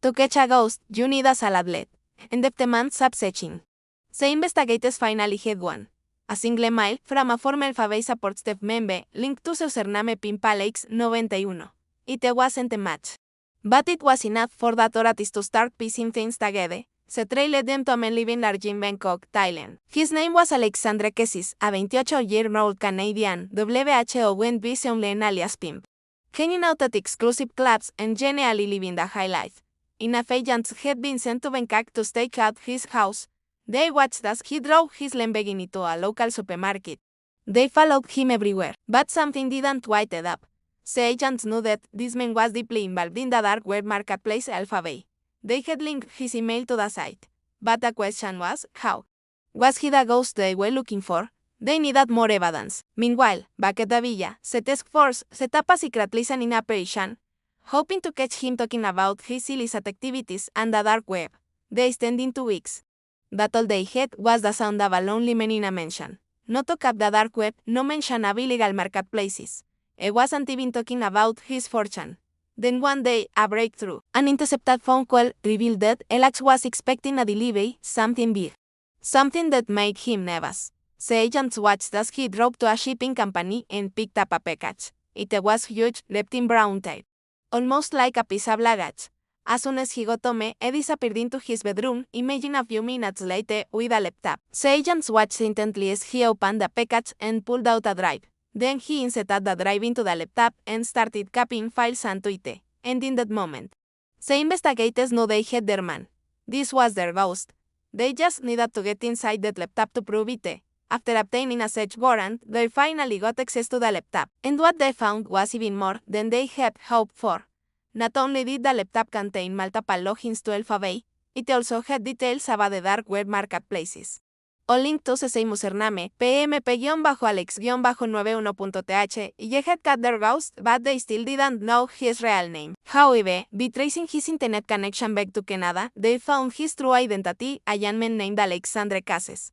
To catch a ghost, you need a salad. And the demand subsetting. The investigators finally had one. A single email from a former FABE support staff member linked to the username Pimpalex91. It wasn't a match. But it was enough for the authorities to start piecing things together. The trail led them to a man living large in Bangkok, Thailand. His name was Alexandre Kessis, a 28-year-old Canadian, WHO went busy online alias Pimp. Hanging out at exclusive clubs and generally living the high life. Enough agents had been sent to Bangkok to stake out his house. They watched as he drove his Lamborghini to a local supermarket. They followed him everywhere, but something didn't quite add up. The agents knew that this man was deeply involved in the dark web marketplace Alphabay. They had linked his email to the site. But the question was, how? Was he the ghost they were looking for? They needed more evidence. Meanwhile, back at the villa, the task force set up a secret listening operation, hoping to catch him talking about his illicit activities and the dark web. They stayed in 2 weeks. That all they had was the sound of a lonely man in a mansion. No talk of the dark web, no mention of illegal marketplaces. He wasn't even talking about his fortune. Then one day, a breakthrough. An intercepted phone call revealed that Alex was expecting a delivery, something big. Something that made him nervous. The agents watched as he drove to a shipping company and picked up a package. It was huge, wrapped in brown tape. Almost like a piece of luggage. As soon as he got home, he disappeared into his bedroom, emerging a few minutes later with a laptop. The agents watched intently as he opened the package and pulled out a drive. Then he inserted the drive into the laptop and started copying files onto it. And in that moment, the investigators knew they had their man. This was their ghost. They just needed to get inside that laptop to prove it. After obtaining a search warrant, they finally got access to the laptop. And what they found was even more than they had hoped for. Not only did the laptop contain multiple logins to Alphabay, it also had details about the dark web marketplaces. All linked to the same username, pmp-alex-91.th, they had caught their ghost, but they still didn't know his real name. However, by tracing his internet connection back to Canada, they found his true identity, a young man named Alexandre Kessis.